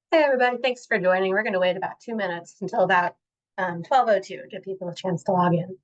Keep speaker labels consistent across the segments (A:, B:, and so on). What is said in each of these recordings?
A: Hey, everybody. Thanks for joining. We're going to wait about 2 minutes until about 12:02 to give people a chance to log in.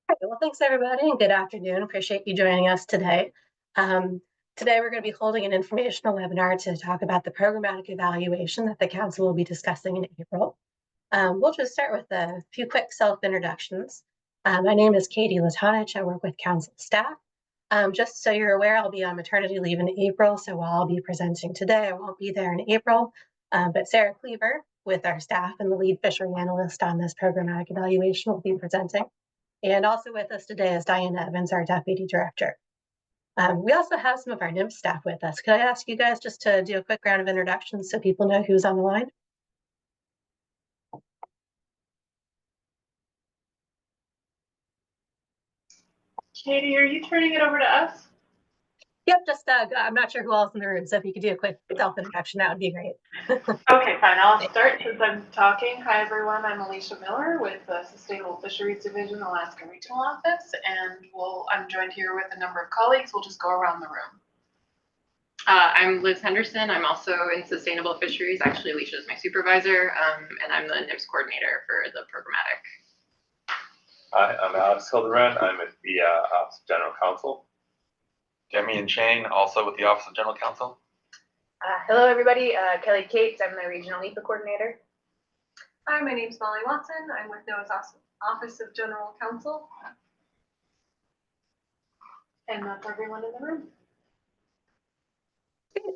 A: All right, well, thanks, everybody, and good afternoon. Appreciate you joining us today. Today, we're going to be holding an informational webinar to talk about the programmatic evaluation that the council will be discussing in April. We'll just start with a few quick self-introductions. My name is Katie Latonich. I work with council staff. Just so you're aware, I'll be on maternity leave in April, so while I'll be presenting today, I won't be there in April. But Sarah Cleaver, with our staff and the lead fishery analyst on this programmatic evaluation, will be presenting. And also with us today is Diana Evans, our deputy director. We also have some of our NIMS staff with us. Could I ask you guys just to do a quick round of introductions so people know who's on the line?
B: Katie, are you turning it over to us?
A: Yep, just I'm not sure who else in the room, so if you could do a quick self-introduction, that would be great.
B: Okay, fine. I'll start since I'm talking. Hi, everyone. I'm Alicia Miller with the Sustainable Fisheries Division, Alaska Regional Office, and I'm joined here with a number of colleagues. We'll just go around the room.
C: I'm Liz Henderson. I'm also in Sustainable Fisheries. Actually, Alicia is my supervisor, and I'm the NIMS coordinator for the Programmatic.
D: Hi, I'm Alex Hildebrand. I'm with the Office of General Counsel.
E: Demian Shane, also with the Office of General Counsel.
F: Hello, everybody. Kelly Cates. I'm the Regional NEPA Coordinator.
G: Hi, my name's Molly Watson. I'm with NOAA's Office of General Counsel.
B: And that's everyone in the room.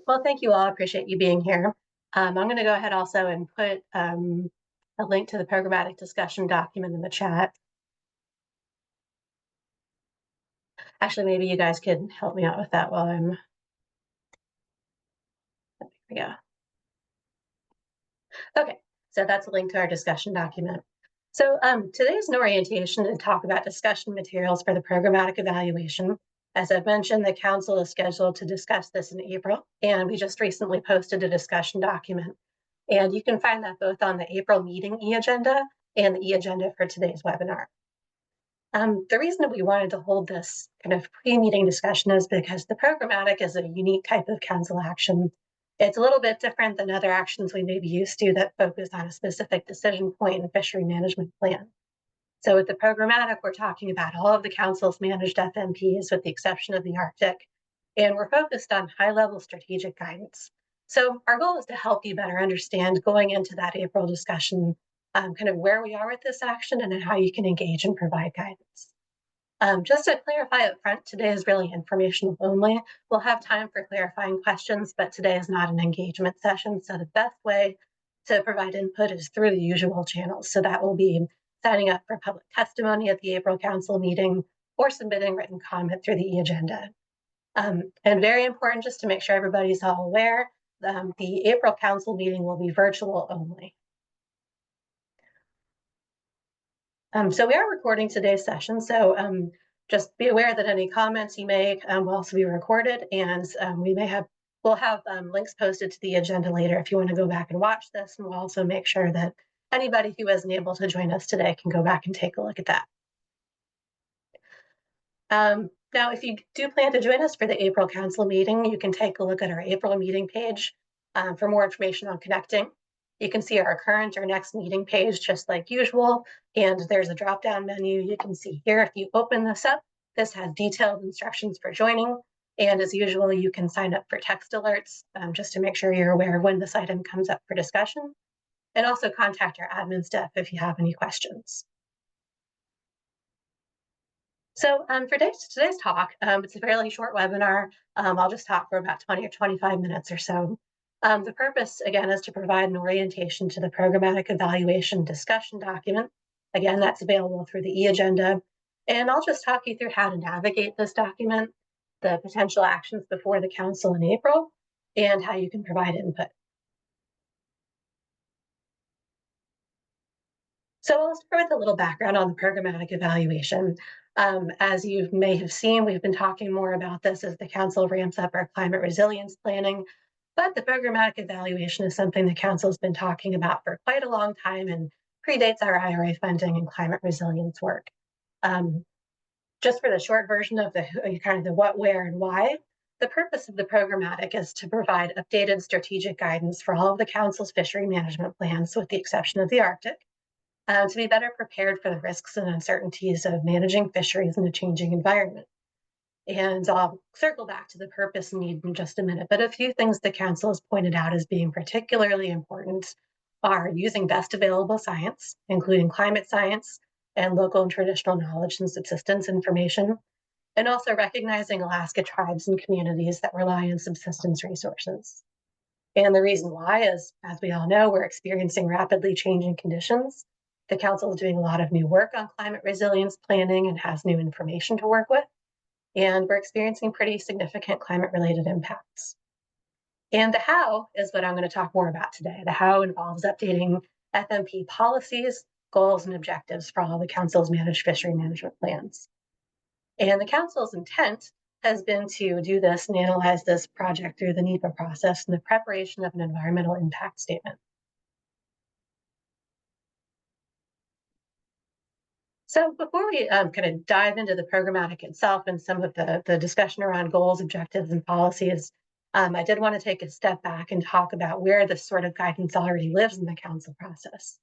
A: Well, thank you all. I appreciate you being here. I'm going to go ahead also and put a link to the programmatic discussion document in the chat. Actually, maybe you guys could help me out with that while I'm. There we go. Okay, so that's a link to our discussion document. So today's an orientation to talk about discussion materials for the programmatic evaluation. As I've mentioned, the council is scheduled to discuss this in April, and we just recently posted a discussion document. And you can find that both on the April meeting e-agenda and the e-agenda for today's webinar. The reason that we wanted to hold this kind of pre-meeting discussion is because the programmatic is a unique type of council action. It's a little bit different than other actions we may be used to that focus on a specific decision point in fishery management plan. So with the programmatic, we're talking about all of the council's managed FMPs with the exception of the Arctic, and we're focused on high-level strategic guidance. So our goal is to help you better understand going into that April discussion kind of where we are with this action and then how you can engage and provide guidance. Just to clarify up front, today is really informational only. We'll have time for clarifying questions, but today is not an engagement session. So the best way to provide input is through the usual channels. So that will be signing up for public testimony at the April Council meeting or submitting written comment through the e-agenda. And very important, just to make sure everybody's all aware, the April Council meeting will be virtual only. So we are recording today's session, so just be aware that any comments you make will also be recorded, and we'll have links posted to the agenda later if you want to go back and watch this, and we'll also make sure that anybody who wasn't able to join us today can go back and take a look at that. Now, if you do plan to join us for the April Council meeting, you can take a look at our April meeting page. For more information on connecting, you can see our current or next meeting page just like usual, and there's a drop-down menu you can see here. If you open this up, this has detailed instructions for joining, and as usual, you can sign up for text alerts just to make sure you're aware of when this item comes up for discussion, and also contact our admin staff if you have any questions. So for today's talk, it's a fairly short webinar. I'll just talk for about 20 or 25 minutes or so. The purpose, again, is to provide an orientation to the programmatic evaluation discussion document. Again, that's available through the e-agenda. And I'll just talk you through how to navigate this document, the potential actions before the council in April, and how you can provide input. So I'll start with a little background on the programmatic evaluation. As you may have seen, we've been talking more about this as the council ramps up our climate resilience planning, but the programmatic evaluation is something the council's been talking about for quite a long time and predates our IRA funding and climate resilience work. Just for the short version of the kind of the what, where, and why, the purpose of the programmatic is to provide updated strategic guidance for all of the council's fishery management plans, with the exception of the Arctic, to be better prepared for the risks and uncertainties of managing fisheries in a changing environment. And I'll circle back to the purpose and need in just a minute, but a few things the council has pointed out as being particularly important are using best available science, including climate science and local and traditional knowledge and subsistence information, and also recognizing Alaska tribes and communities that rely on subsistence resources. And the reason why is, as we all know, we're experiencing rapidly changing conditions. The council is doing a lot of new work on climate resilience planning and has new information to work with. And we're experiencing pretty significant climate-related impacts. And the how is what I'm going to talk more about today. The how involves updating FMP policies, goals, and objectives for all the council's managed fishery management plans. And the council's intent has been to do this and analyze this project through the NEPA process and the preparation of an environmental impact statement. So before we kind of dive into the programmatic itself and some of the discussion around goals, objectives, and policies, I did want to take a step back and talk about where this sort of guidance already lives in the council process.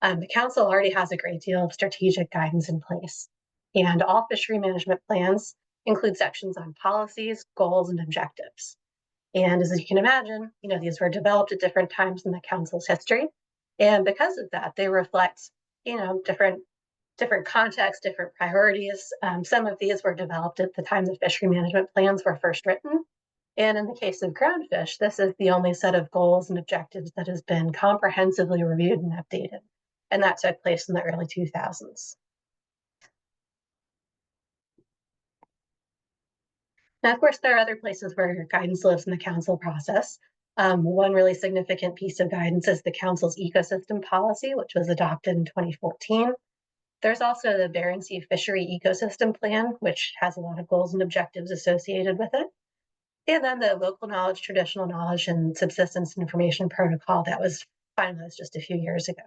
A: The council already has a great deal of strategic guidance in place, and all fishery management plans include sections on policies, goals, and objectives. And as you can imagine, these were developed at different times in the council's history. And because of that, they reflect, different contexts, different priorities. Some of these were developed at the time the fishery management plans were first written. And in the case of groundfish, this is the only set of goals and objectives that has been comprehensively reviewed and updated. And that took place in the early 2000s. Now, of course, there are other places where guidance lives in the council process. One really significant piece of guidance is the council's ecosystem policy, which was adopted in 2014. There's also the Bering Sea Fishery Ecosystem Plan, which has a lot of goals and objectives associated with it. And then the Local Knowledge, Traditional Knowledge, and Subsistence Information Protocol that was finalized just a few years ago.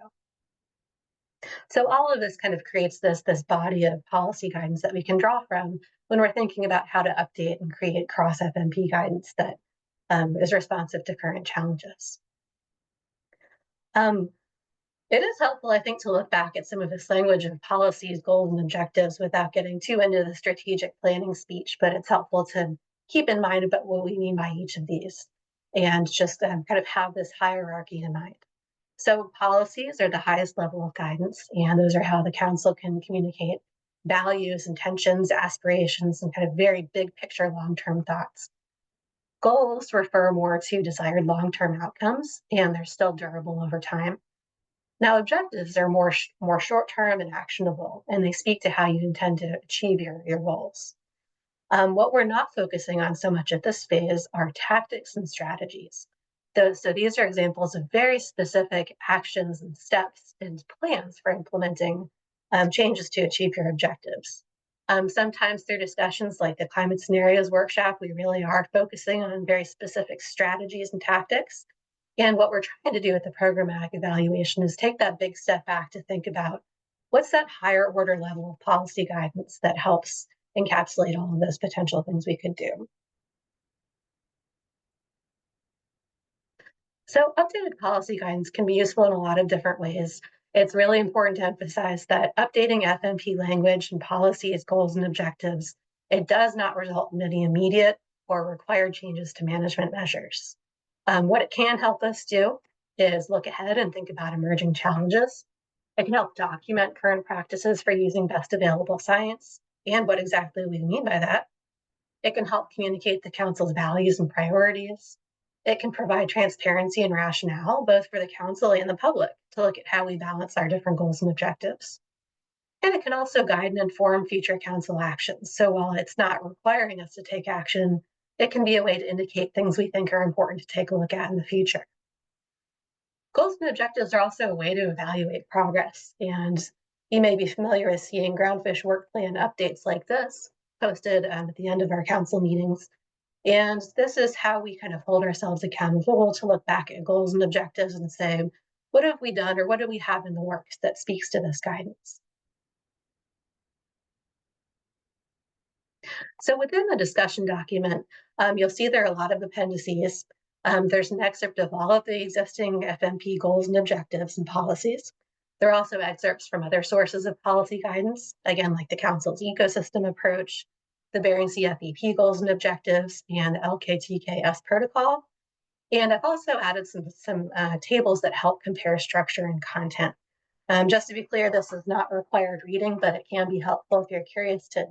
A: So all of this kind of creates this body of policy guidance that we can draw from when we're thinking about how to update and create cross-FMP guidance that is responsive to current challenges. It is helpful, I think, to look back at some of this language of policies, goals, and objectives without getting too into the strategic planning speech, but it's helpful to keep in mind about what we mean by each of these and just kind of have this hierarchy in mind. So policies are the highest level of guidance, and those are how the council can communicate values, intentions, aspirations, and kind of very big picture long-term thoughts. Goals refer more to desired long-term outcomes, and they're still durable over time. Now, objectives are more short-term and actionable, and they speak to how you intend to achieve your goals. What we're not focusing on so much at this phase are tactics and strategies. So these are examples of very specific actions and steps and plans for implementing changes to achieve your objectives. Sometimes through discussions like the Climate Scenarios Workshop, we really are focusing on very specific strategies and tactics. And what we're trying to do with the programmatic evaluation is take that big step back to think about what's that higher order level of policy guidance that helps encapsulate all of those potential things we could do. So updated policy guidance can be useful in a lot of different ways. It's really important to emphasize that updating FMP language and policies, goals, and objectives, it does not result in any immediate or required changes to management measures. What it can help us do is look ahead and think about emerging challenges. It can help document current practices for using best available science and what exactly we mean by that. It can help communicate the council's values and priorities. It can provide transparency and rationale, both for the council and the public, to look at how we balance our different goals and objectives. And it can also guide and inform future council actions. So while it's not requiring us to take action, it can be a way to indicate things we think are important to take a look at in the future. Goals and objectives are also a way to evaluate progress. And you may be familiar with seeing Groundfish Work Plan updates like this posted at the end of our council meetings. And this is how we kind of hold ourselves accountable to look back at goals and objectives and say, what have we done or what do we have in the works that speaks to this guidance? So within the discussion document, you'll see there are a lot of appendices. There's an excerpt of all of the existing FMP goals and objectives and policies. There are also excerpts from other sources of policy guidance, again, like the Council's ecosystem approach, the Bering Sea FEP goals and objectives, and LKTKS protocol. And I've also added some tables that help compare structure and content. Just to be clear, this is not required reading, but it can be helpful if you're curious to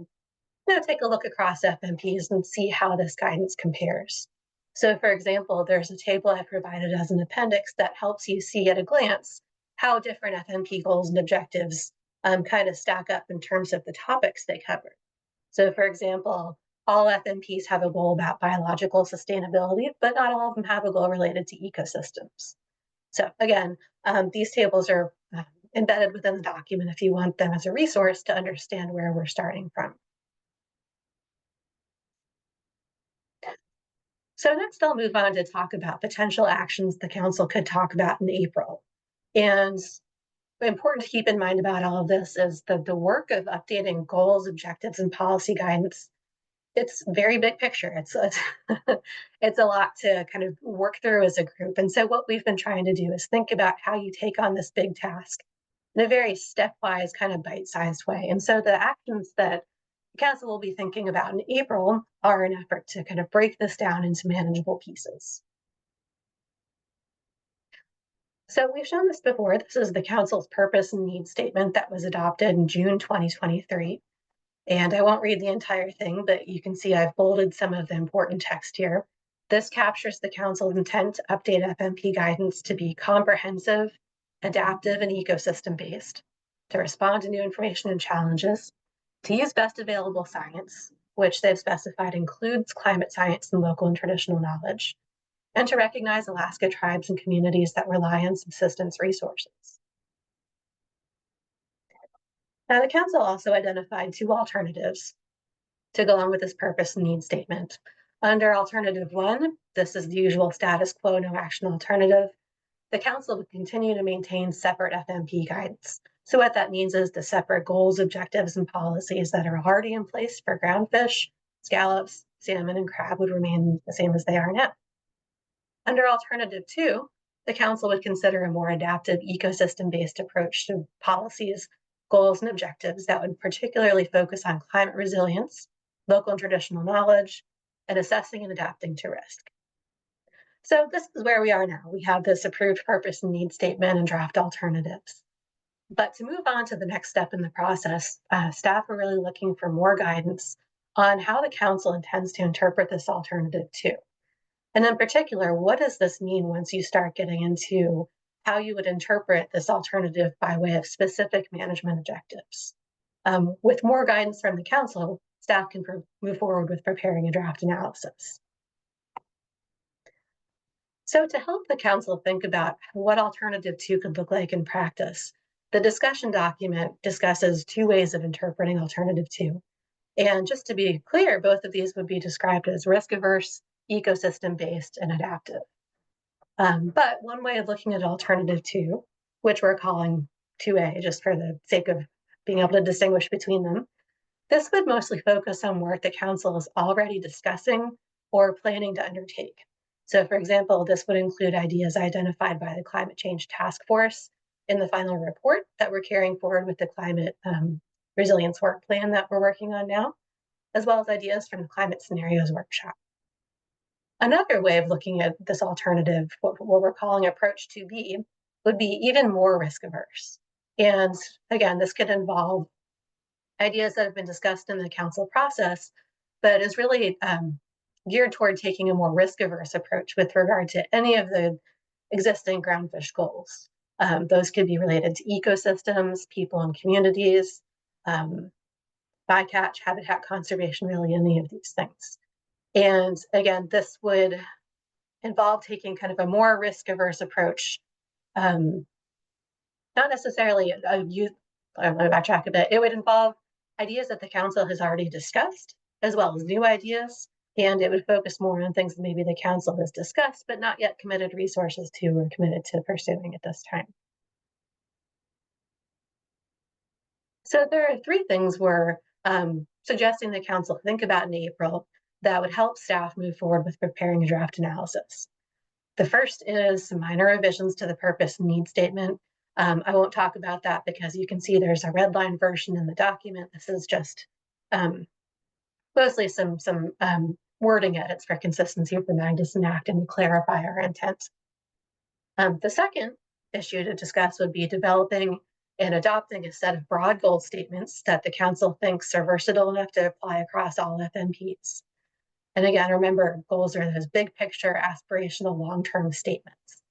A: take a look across FMPs and see how this guidance compares. So for example, there's a table I provided as an appendix that helps you see at a glance how different FMP goals and objectives kind of stack up in terms of the topics they cover. So for example, all FMPs have a goal about biological sustainability, but not all of them have a goal related to ecosystems. So again, these tables are embedded within the document if you want them as a resource to understand where we're starting from. So next I'll move on to talk about potential actions the council could talk about in April. And important to keep in mind about all of this is that the work of updating goals, objectives, and policy guidance, it's very big picture. It's it's a lot to kind of work through as a group. And so what we've been trying to do is think about how you take on this big task in a very stepwise, kind of bite-sized way. And so the actions that the council will be thinking about in April are an effort to kind of break this down into manageable pieces. So we've shown this before. This is the council's purpose and need statement that was adopted in June 2023. And I won't read the entire thing, but you can see I've bolded some of the important text here. This captures the council's intent to update FMP guidance to be comprehensive, adaptive, and ecosystem-based, to respond to new information and challenges, to use best available science, which they've specified includes climate science and local and traditional knowledge, and to recognize Alaska tribes and communities that rely on subsistence resources. Now, the council also identified two alternatives to go along with this purpose and need statement. Under alternative 1, this is the usual status quo, no action alternative. The council would continue to maintain separate FMP guidance. So what that means is the separate goals, objectives, and policies that are already in place for groundfish, scallops, salmon, and crab would remain the same as they are now. Under alternative 2, the council would consider a more adaptive ecosystem-based approach to policies, goals, and objectives that would particularly focus on climate resilience, local and traditional knowledge, and assessing and adapting to risk. So this is where we are now. We have this approved purpose and need statement and draft alternatives. But to move on to the next step in the process, staff are really looking for more guidance on how the council intends to interpret this alternative 2. And in particular, what does this mean once you start getting into how you would interpret this alternative by way of specific management objectives? With more guidance from the council, staff can move forward with preparing a draft analysis. So to help the council think about what alternative 2 could look like in practice, the discussion document discusses 2 ways of interpreting alternative 2. And just to be clear, both of these would be described as risk-averse, ecosystem-based, and adaptive. But one way of looking at alternative 2, which we're calling 2A, just for the sake of being able to distinguish between them, this would mostly focus on work the council is already discussing or planning to undertake. So for example, this would include ideas identified by the Climate Change Task Force in the final report that we're carrying forward with the Climate Resilience Work Plan that we're working on now, as well as ideas from the Climate Scenarios Workshop. Another way of looking at this alternative, what we're calling approach 2B, would be even more risk averse. And again, this could involve ideas that have been discussed in the council process, but is really geared toward taking a more risk averse approach with regard to any of the existing groundfish goals. Those could be related to ecosystems, people and communities, bycatch, habitat conservation, really any of these things. And again, this would involve taking kind of a more risk averse approach. Not necessarily I'm going to backtrack a bit. It would involve ideas that the council has already discussed, as well as new ideas. And it would focus more on things that maybe the council has discussed, but not yet committed resources to or committed to pursuing at this time. So there are three things we're suggesting the council think about in April that would help staff move forward with preparing a draft analysis. The first is some minor revisions to the purpose and need statement. I won't talk about that because you can see there's a red line version in the document. This is just mostly some wording edits for consistency of the Magnuson Act and clarify our intent. The second issue to discuss would be developing and adopting a set of broad goal statements that the council thinks are versatile enough to apply across all FMPs. And again, remember, goals are those big picture, aspirational, long-term statements.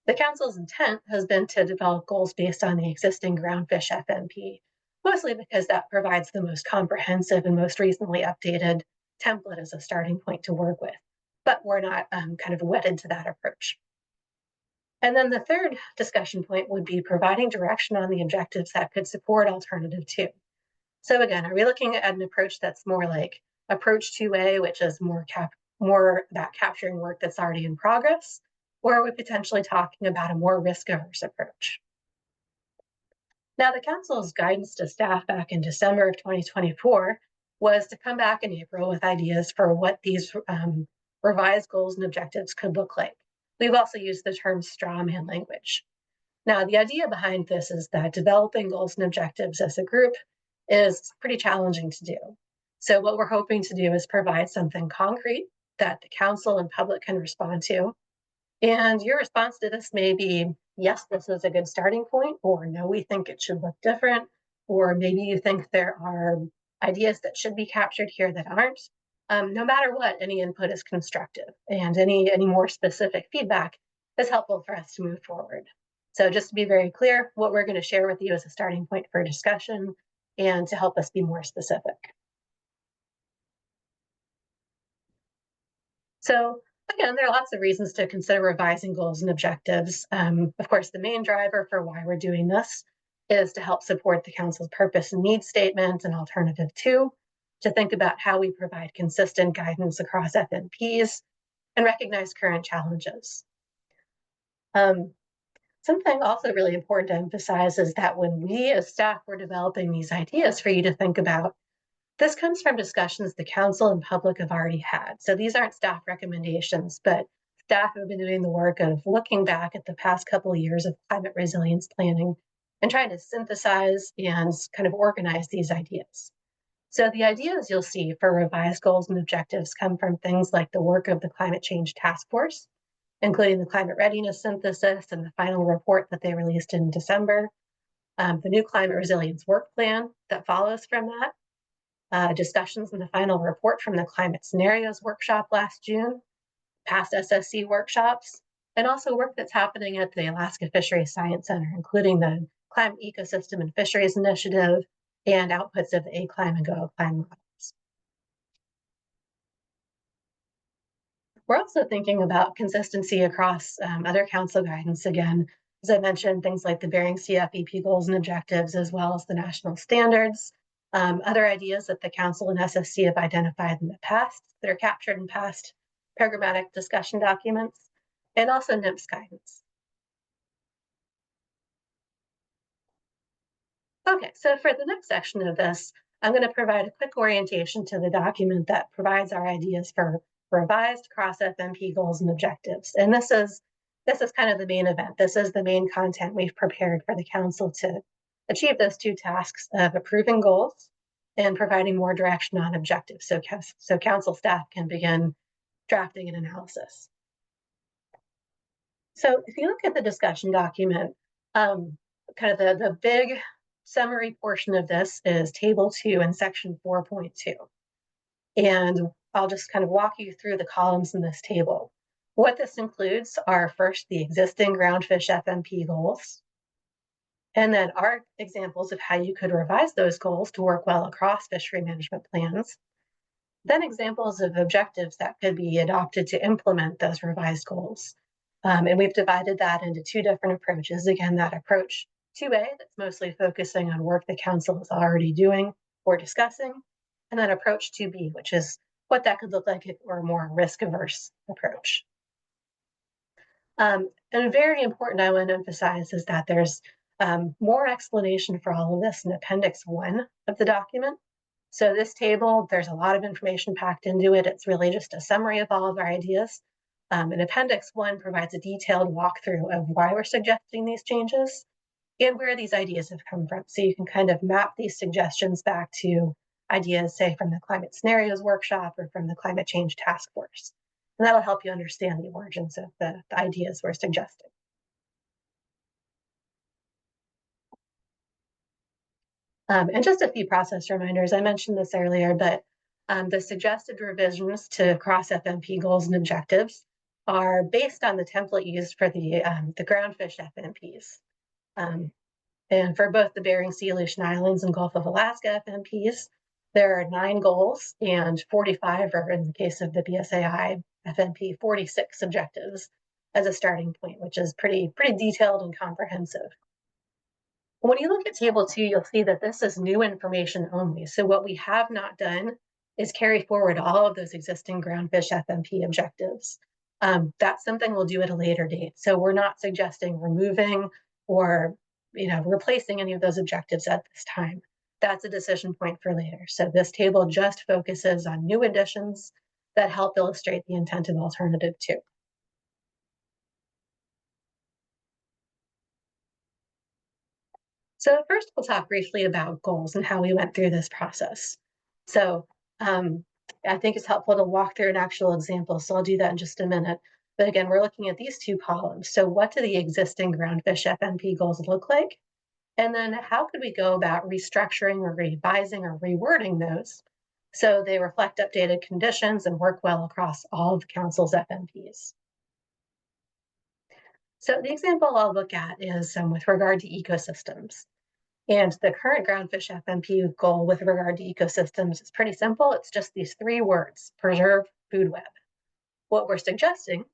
A: The council's intent has been to develop goals based on the existing groundfish FMP, mostly because that provides the most comprehensive and most recently updated template as a starting point to work with. But we're not kind of wedded to that approach. And then the third discussion point would be providing direction on the objectives that could support alternative 2. So again, are we looking at an approach that's more like approach 2A, which is more about capturing work that's already in progress, or are we potentially talking about a more risk-averse approach? Now, the council's guidance to staff back in December of 2024 was to come back in April with ideas for what these revised goals and objectives could look like. We've also used the term straw man language. Now, the idea behind this is that developing goals and objectives as a group is pretty challenging to do. So what we're hoping to do is provide something concrete that the council and public can respond to. And your response to this may be, yes, this is a good starting point, or no, we think it should look different, or maybe you think there are ideas that should be captured here that aren't. No matter what, any input is constructive, and any more specific feedback is helpful for us to move forward. So just to be very clear, what we're going to share with you is a starting point for discussion and to help us be more specific. So again, there are lots of reasons to consider revising goals and objectives. Of course, the main driver for why we're doing this is to help support the council's purpose and need statement and alternative 2, to think about how we provide consistent guidance across FNPs and recognize current challenges. Something also really important to emphasize is that when we as staff were developing these ideas for you to think about, this comes from discussions the council and public have already had. So these aren't staff recommendations, but staff have been doing the work of looking back at the past couple of years of climate resilience planning and trying to synthesize and kind of organize these ideas. So the ideas you'll see for revised goals and objectives come from things like the work of the Climate Change Task Force, including the climate readiness synthesis and the final report that they released in December, the new climate resilience work plan that follows from that, discussions in the final report from the climate scenarios workshop last June, past SSC workshops, and also work that's happening at the Alaska Fisheries Science Center, including the Climate Ecosystem and Fisheries Initiative and outputs of the ACLIME and GoACLIME models. We're also thinking about consistency across other council guidance. Again, as I mentioned, things like the Bering Sea FEP goals and objectives, as well as the national standards, other ideas that the council and SSC have identified in the past that are captured in past programmatic discussion documents, and also NIMS guidance. Okay, so for the next section of this, I'm going to provide a quick orientation to the document that provides our ideas for revised cross FMP goals and objectives. And this is kind of the main event. This is the main content we've prepared for the council to achieve those two tasks of approving goals and providing more direction on objectives, so council staff can begin drafting an analysis. So if you look at the discussion document, kind of the big summary portion of this is table 2 in section 4.2. And I'll just kind of walk you through the columns in this table. What this includes are first the existing groundfish FMP goals, and then our examples of how you could revise those goals to work well across fishery management plans. Then examples of objectives that could be adopted to implement those revised goals. And we've divided that into 2 different approaches. Again, that approach 2A, that's mostly focusing on work the council is already doing or discussing, and then approach 2B, which is what that could look like if it were a more risk-averse approach. And very important, I want to emphasize, is that there's more explanation for all of this in Appendix 1 of the document. So this table, there's a lot of information packed into it. It's really just a summary of all of our ideas. And Appendix 1 provides a detailed walkthrough of why we're suggesting these changes and where these ideas have come from. So you can kind of map these suggestions back to ideas, say, from the Climate Scenarios Workshop or from the Climate Change Task Force. And that'll help you understand the origins of the ideas we're suggesting. And just a few process reminders. I mentioned this earlier, but the suggested revisions to cross FMP goals and objectives are based on the template used for the groundfish FMPs. And for both the Bering Sea, Aleutian Islands, and Gulf of Alaska FMPs, there are 9 goals and 45, or in the case of the BSAI FMP, 46 objectives as a starting point, which is pretty detailed and comprehensive. When you look at table 2, you'll see that this is new information only. So what we have not done is carry forward all of those existing groundfish FMP objectives. That's something we'll do at a later date. So we're not suggesting removing or replacing any of those objectives at this time. That's a decision point for later. So this table just focuses on new additions that help illustrate the intent of alternative 2. So first, we'll talk briefly about goals and how we went through this process. So I think it's helpful to walk through an actual example, so I'll do that in just a minute. But again, we're looking at these 2 columns. So what do the existing groundfish FMP goals look like? And then how could we go about restructuring or revising or rewording those so they reflect updated conditions and work well across all of the council's FMPs? So the example I'll look at is with regard to ecosystems. And the current groundfish FMP goal with regard to ecosystems is pretty simple. It's just these 3 words: preserve food web. What we're suggesting,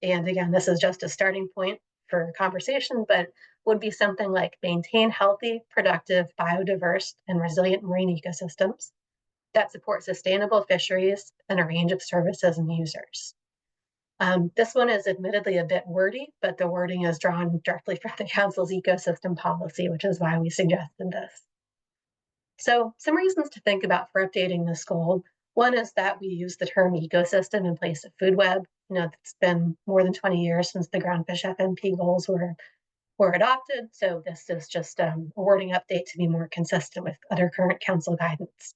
A: and again, this is just a starting point for conversation, but would be something like maintain healthy, productive, biodiverse, and resilient marine ecosystems that support sustainable fisheries and a range of services and users. This one is admittedly a bit wordy, but the wording is drawn directly from the council's ecosystem policy, which is why we suggested this. So some reasons to think about for updating this goal. One is that we use the term ecosystem in place of food web. It's been more than 20 years since the groundfish FMP goals were adopted. So this is just a wording update to be more consistent with other current council guidance.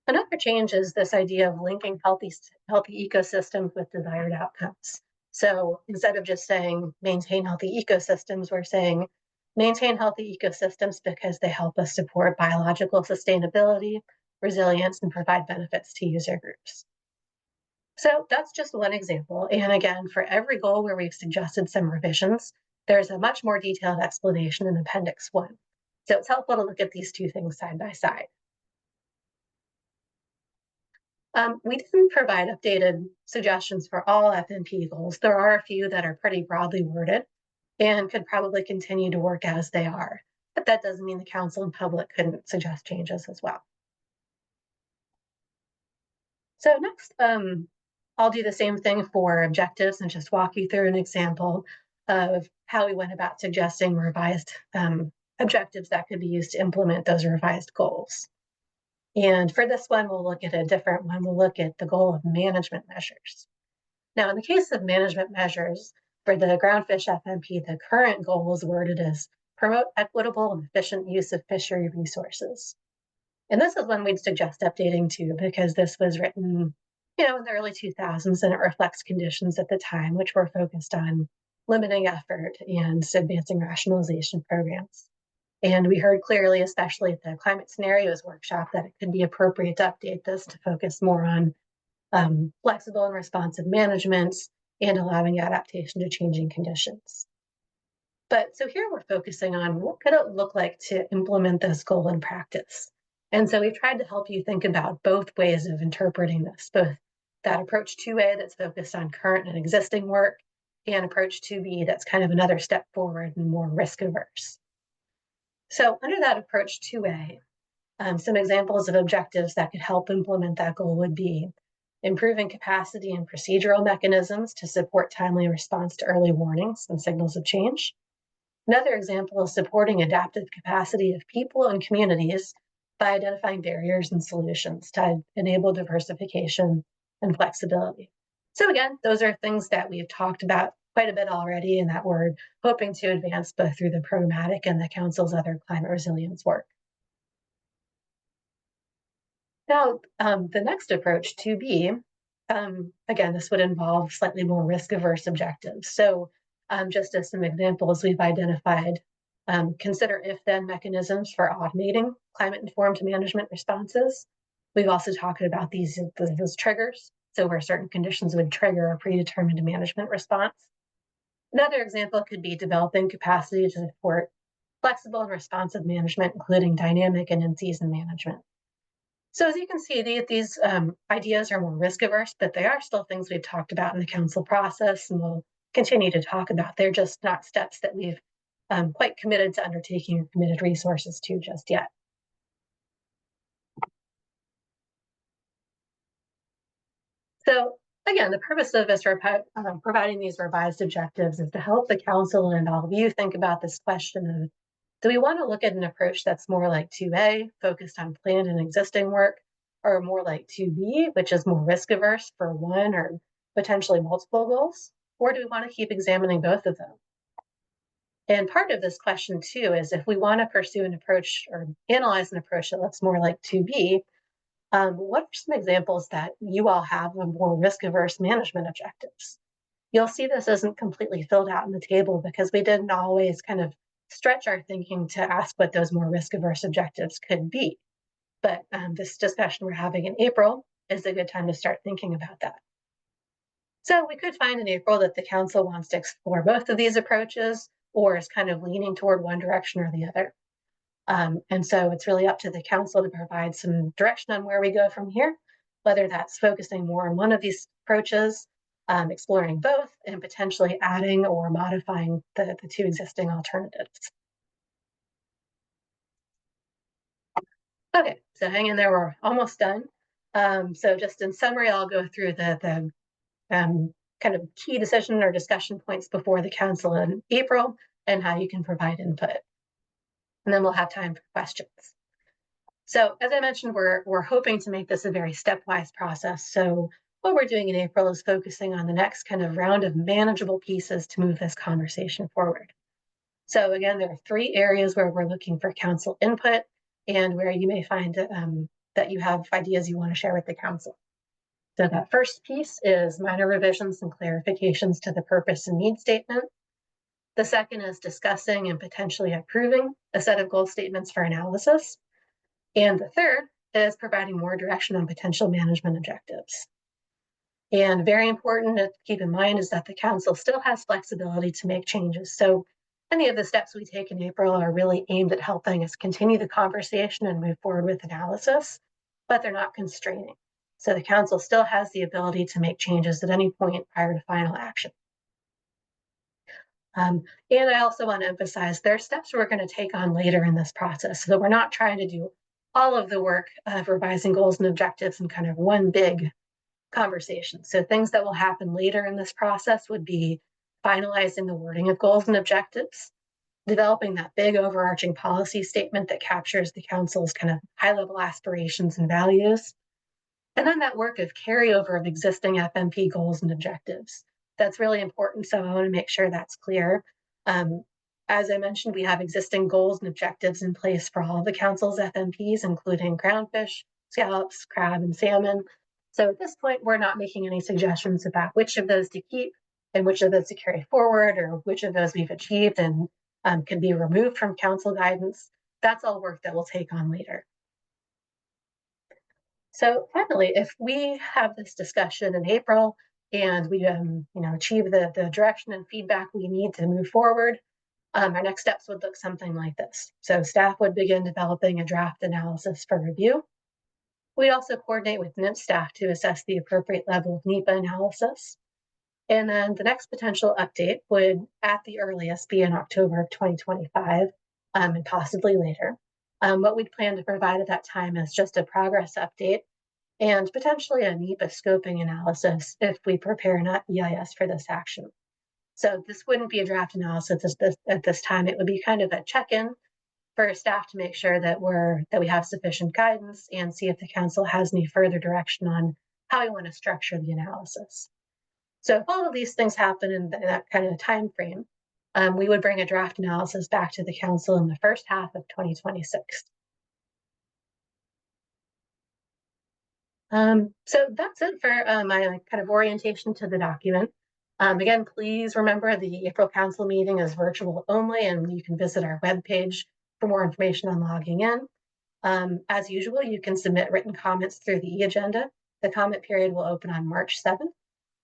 A: Another change is this idea of linking healthy ecosystems with desired outcomes. So instead of just saying maintain healthy ecosystems, we're saying maintain healthy ecosystems because they help us support biological sustainability, resilience, and provide benefits to user groups. So that's just one example. And again, for every goal where we've suggested some revisions, there's a much more detailed explanation in Appendix 1. So it's helpful to look at these 2 things side by side. We didn't provide updated suggestions for all FMP goals. There are a few that are pretty broadly worded and could probably continue to work as they are, but that doesn't mean the council and public couldn't suggest changes as well. So next, I'll do the same thing for objectives and just walk you through an example of how we went about suggesting revised objectives that could be used to implement those revised goals. And for this one, we'll look at a different one. We'll look at the goal of management measures. Now, in the case of management measures, for the groundfish FMP, the current goal is worded as promote equitable and efficient use of fishery resources. And this is one we'd suggest updating to, because this was written, in the early 2000s, and it reflects conditions at the time, which were focused on limiting effort and advancing rationalization programs. And we heard clearly, especially at the climate scenarios workshop, that it could be appropriate to update this to focus more on flexible and responsive management and allowing adaptation to changing conditions. But so here we're focusing on what could it look like to implement this goal in practice. And so we've tried to help you think about both ways of interpreting this, both that approach 2A that's focused on current and existing work, and approach 2B that's kind of another step forward and more risk averse. So under that approach 2A, some examples of objectives that could help implement that goal would be improving capacity and procedural mechanisms to support timely response to early warnings and signals of change. Another example is supporting adaptive capacity of people and communities by identifying barriers and solutions to enable diversification and flexibility. So again, those are things that we've talked about quite a bit already and that we're hoping to advance both through the Programmatic and the Council's other climate resilience work. Now, the next approach, 2B, again, this would involve slightly more risk-averse objectives. So just as some examples, we've identified consider if-then mechanisms for automating climate-informed management responses. We've also talked about these triggers, so where certain conditions would trigger a predetermined management response. Another example could be developing capacity to support flexible and responsive management, including dynamic and in-season management. So as you can see, these ideas are more risk-averse, but they are still things we've talked about in the council process and we'll continue to talk about. They're just not steps that we've quite committed to undertaking or committed resources to just yet. So again, the purpose of this providing these revised objectives is to help the council and all of you think about this question of, do we want to look at an approach that's more like 2A, focused on planned and existing work, or more like 2B, which is more risk averse for one or potentially multiple goals? Or do we want to keep examining both of them? And part of this question too is if we want to pursue an approach or analyze an approach that looks more like 2B, what are some examples that you all have of more risk-averse management objectives? You'll see this isn't completely filled out in the table because we didn't always kind of stretch our thinking to ask what those more risk-averse objectives could be. But this discussion we're having in April is a good time to start thinking about that. So we could find in April that the council wants to explore both of these approaches or is kind of leaning toward one direction or the other. And so it's really up to the council to provide some direction on where we go from here, whether that's focusing more on one of these approaches, exploring both, and potentially adding or modifying the two existing alternatives. Okay, so hang in there, we're almost done. So just in summary, I'll go through the kind of key decision or discussion points before the council in April and how you can provide input. And then we'll have time for questions. So as I mentioned, we're hoping to make this a very stepwise process. So what we're doing in April is focusing on the next kind of round of manageable pieces to move this conversation forward. So again, there are 3 areas where we're looking for council input and where you may find that you have ideas you want to share with the council. So that first piece is minor revisions and clarifications to the purpose and need statement. The second is discussing and potentially approving a set of goal statements for analysis. And the third is providing more direction on potential management objectives. And very important to keep in mind is that the council still has flexibility to make changes. So any of the steps we take in April are really aimed at helping us continue the conversation and move forward with analysis, but they're not constraining. So the council still has the ability to make changes at any point prior to final action. And I also want to emphasize there are steps we're going to take on later in this process. So we're not trying to do all of the work of revising goals and objectives in kind of one big conversation. So things that will happen later in this process would be finalizing the wording of goals and objectives, developing that big overarching policy statement that captures the council's kind of high-level aspirations and values. And then that work of carryover of existing FMP goals and objectives. That's really important, so I want to make sure that's clear. As I mentioned, we have existing goals and objectives in place for all of the council's FMPs, including groundfish, scallops, crab, and salmon. So at this point, we're not making any suggestions about which of those to keep and which of those to carry forward, or which of those we've achieved and can be removed from council guidance. That's all work that we'll take on later. So finally, if we have this discussion in April and we achieve the direction and feedback we need to move forward, our next steps would look something like this. So staff would begin developing a draft analysis for review. We'd also coordinate with NIMS staff to assess the appropriate level of NEPA analysis. And then the next potential update would, at the earliest, be in October of 2025, and possibly later. What we'd plan to provide at that time is just a progress update and potentially a NEPA scoping analysis if we prepare an EIS for this action. So this wouldn't be a draft analysis at this time. It would be kind of a check-in for staff to make sure that we have sufficient guidance and see if the council has any further direction on how we want to structure the analysis. So if all of these things happen in that kind of time frame, we would bring a draft analysis back to the council in the first half of 2026. So that's it for my kind of orientation to the document. Again, please remember the April council meeting is virtual only, and you can visit our webpage for more information on logging in. As usual, you can submit written comments through the e-agenda. The comment period will open on March 7th,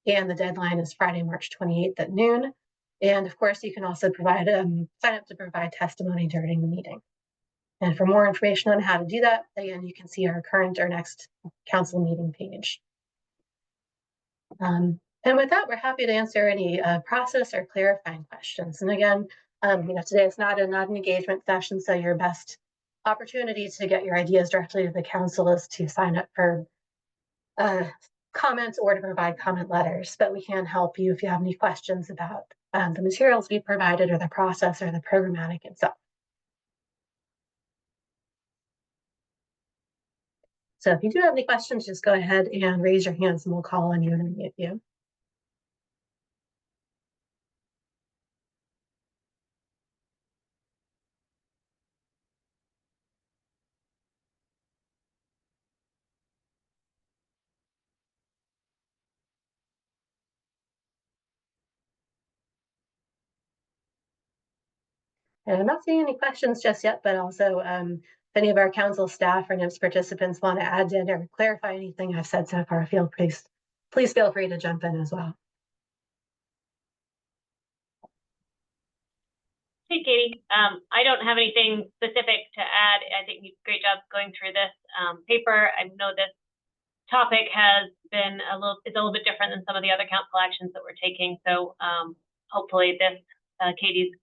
A: and the deadline is Friday, March 28th at noon. And of course, you can also sign up to provide testimony during the meeting. And for more information on how to do that, again, you can see our current or next council meeting page. And with that, we're happy to answer any process or clarifying questions. And again, today is not an engagement session, so your best opportunity to get your ideas directly to the council is to sign up for comments or to provide comment letters. But we can help you if you have any questions about the materials we provided or the process or the programmatic itself. So if you do have any questions, just go ahead and raise your hands and we'll call on you and unmute you. And I'm not seeing any questions just yet, but also if any of our council staff or NIMS participants want to add in or clarify anything I've said so far, please feel free to jump in as well.
H: Hey, Katie. I don't have anything specific to add. I think you did a great job going through this paper. I know this topic has been it's a little bit different than some of the other council actions that we're taking. So hopefully this, Katie's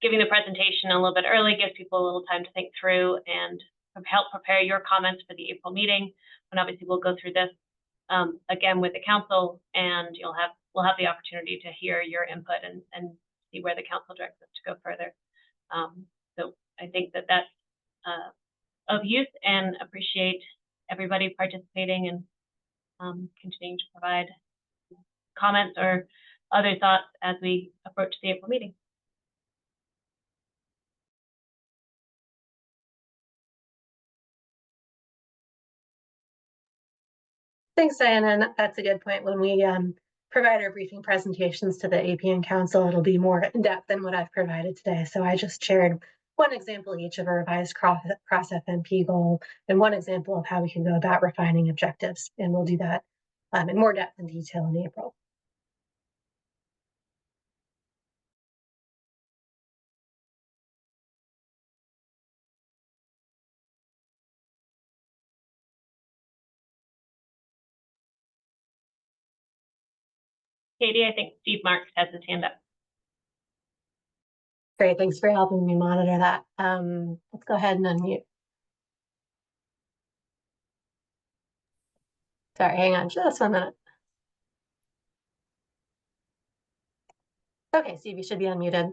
H: giving the presentation a little bit early, gives people a little time to think through and help prepare your comments for the April meeting. And obviously we'll go through this again with the council, and we'll have the opportunity to hear your input and see where the council directs us to go further. So I think that that's of use, and appreciate everybody participating and continuing to provide comments or other thoughts as we approach the April meeting.
A: Thanks, Diana. And that's a good point. When we provide our briefing presentations to the APN Council, it'll be more in-depth than what I've provided today. So I just shared one example each of a revised cross FMP goal and one example of how we can go about refining objectives. And we'll do that in more depth and detail in April.
H: Katie, I think Steve Marks has his hand up.
A: Great, thanks for helping me monitor that. Let's go ahead and unmute. Sorry, hang on just 1 minute. Okay, Steve, you should be unmuted.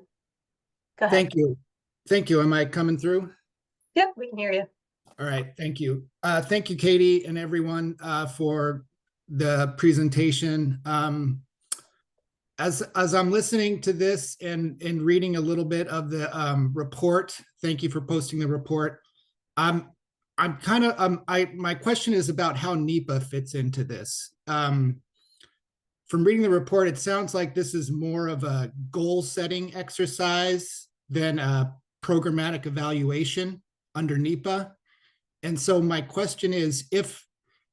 A: Go ahead.
I: Thank you. Thank you. Am I coming through?
A: Yep, we can hear you.
I: All right, thank you. Thank you, Katie, and everyone for the presentation. As I'm listening to this and reading a little bit of the report, thank you for posting the report. I'm kind of my question is about how NEPA fits into this. From reading the report, it sounds like this is more of a goal setting exercise than a programmatic evaluation under NEPA. And so my question is, if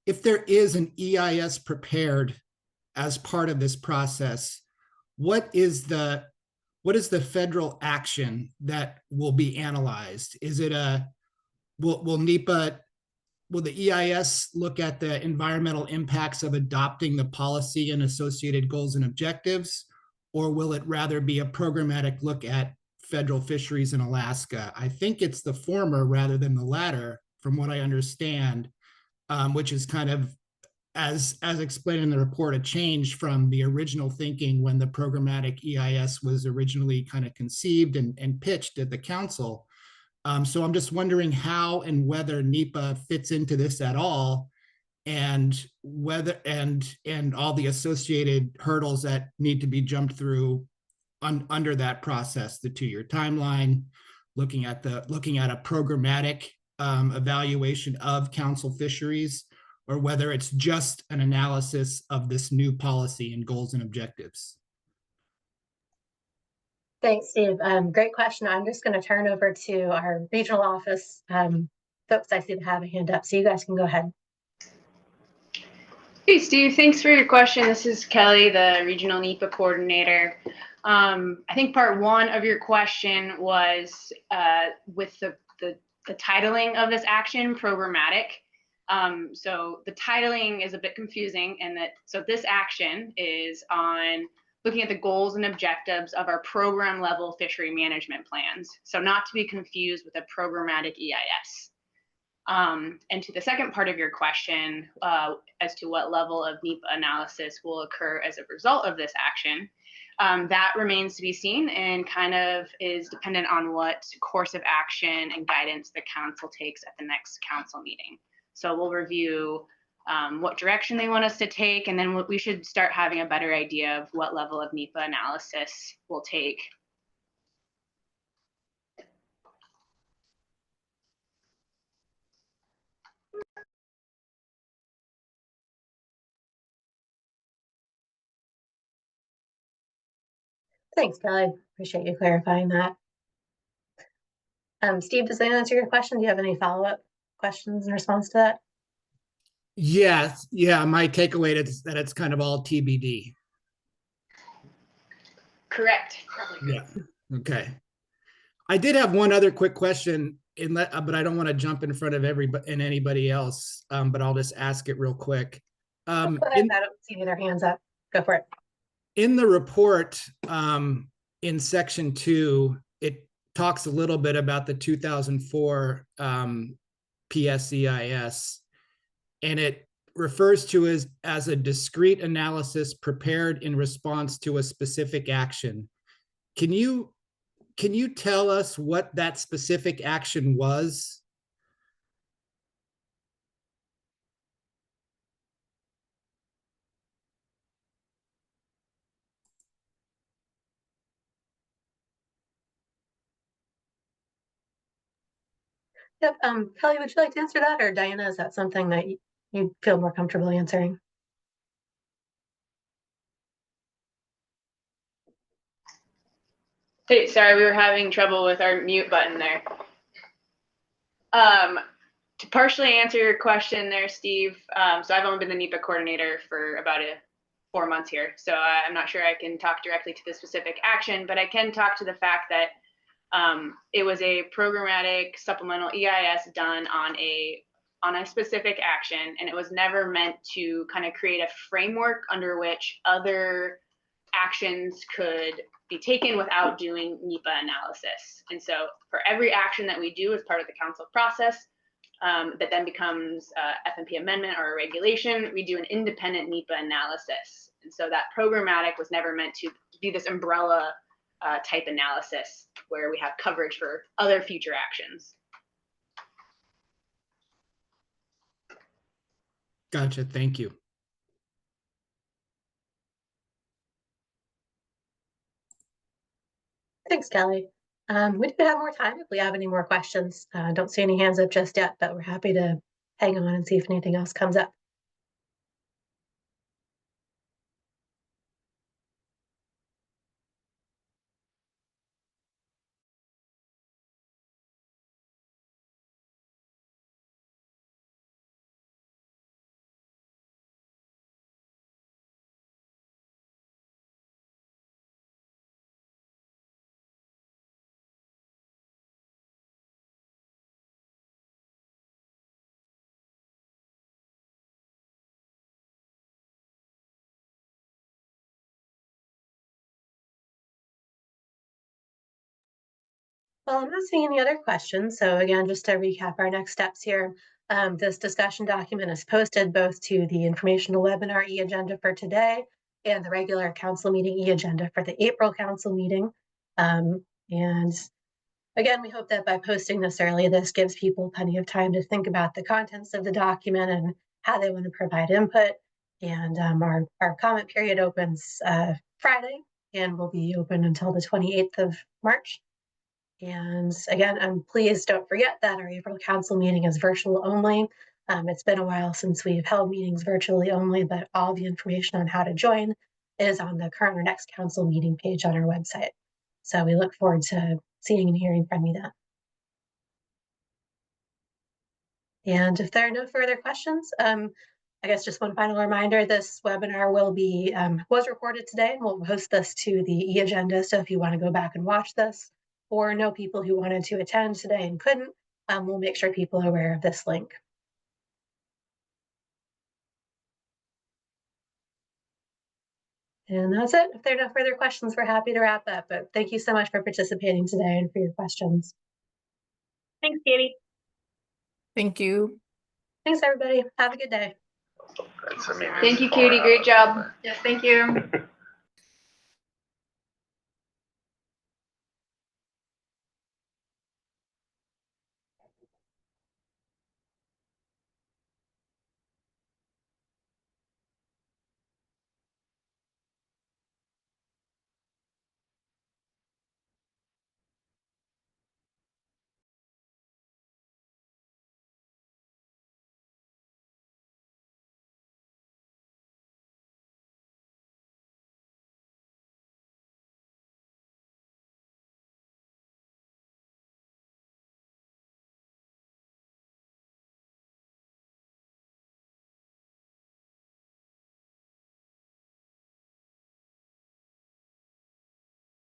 I: there is an EIS prepared as part of this process, what is the federal action that will be analyzed? Is it will NEPA, will the EIS look at the environmental impacts of adopting the policy and associated goals and objectives, or will it rather be a programmatic look at federal fisheries in Alaska? I think it's the former rather than the latter, from what I understand, which is kind of, as explained in the report, a change from the original thinking when the programmatic EIS was originally kind of conceived and pitched at the council. So I'm just wondering how and whether NEPA fits into this at all, and whether and all the associated hurdles that need to be jumped through under that process, the 2-year timeline, looking at a programmatic evaluation of council fisheries, or whether it's just an analysis of this new policy and goals and objectives.
A: Thanks, Steve. Great question. I'm just going to turn over to our regional office folks. I see they have a hand up, so you guys can go ahead.
J: Hey, Steve, thanks for your question. This is Kelly, the regional NEPA coordinator. I think part one of your question was with the titling of this action, programmatic. So the titling is a bit confusing, and so this action is on looking at the goals and objectives of our program level fishery management plans. So not to be confused with a programmatic EIS. And to the second part of your question, as to what level of NEPA analysis will occur as a result of this action, that remains to be seen and kind of is dependent on what course of action and guidance the council takes at the next council meeting. So we'll review what direction they want us to take, and then we should start having a better idea of what level of NEPA analysis we'll take.
A: Thanks, Kelly. Appreciate you clarifying that. Steve, does that answer your question? Do you have any follow-up questions in response to that?
I: Yeah. My takeaway is that it's kind of all TBD.
J: Correct.
I: Yeah. Okay. I did have one other quick question, but I don't want to jump in front of anybody else. But I'll just ask it real quick.
A: Go ahead. I don't see any other hands up. Go for it. In
I: the report, in section 2, it talks a little bit about the 2004 PSEIS, and it refers to as a discrete analysis prepared in response to a specific action. Can you tell us what that specific action was?
A: Yep. Kelly, would you like to answer that, or Diana, is that something that you feel more comfortable answering?
J: Hey, sorry, we were having trouble with our mute button there. To partially answer your question there, Steve, so I've only been the NEPA coordinator for about 4 months here, so I'm not sure I can talk directly to the specific action, but I can talk to the fact that it was a programmatic supplemental EIS done on a specific action, and it was never meant to kind of create a framework under which other actions could be taken without doing NEPA analysis. And so for every action that we do as part of the council process, that then becomes FMP amendment or a regulation, we do an independent NEPA analysis. And so that programmatic was never meant to be this umbrella type analysis where we have coverage for other future actions.
I: Gotcha. Thank you.
A: Thanks, Kelly. We do have more time if we have any more questions. Don't see any hands up just yet, but we're happy to hang on and see if anything else comes up. Well, I'm not seeing any other questions. So again, just to recap our next steps here, this discussion document is posted both to the informational webinar e-agenda for today and the regular council meeting e-agenda for the April council meeting. And again, we hope that by posting this early, this gives people plenty of time to think about the contents of the document and how they want to provide input. And our comment period opens Friday and will be open until the 28th of March. And again, please don't forget that our April council meeting is virtual only. It's been a while since we've held meetings virtually only, but all the information on how to join is on the current or next council meeting page on our website. So we look forward to seeing and hearing from you then. And if there are no further questions, I guess just one final reminder, this webinar will be, was recorded today, and we'll post this to the e-agenda. So if you want to go back and watch this, or know people who wanted to attend today and couldn't, we'll make sure people are aware of this link. And that's it. If there are no further questions, we're happy to wrap up. But thank you so much for participating today and for your questions.
H: Thanks, Katie.
K: Thank you.
A: Thanks, everybody. Have a good day.
E: Thanks, I mean,
J: Thank you, Katie. Great job.
C: Yes, thank you.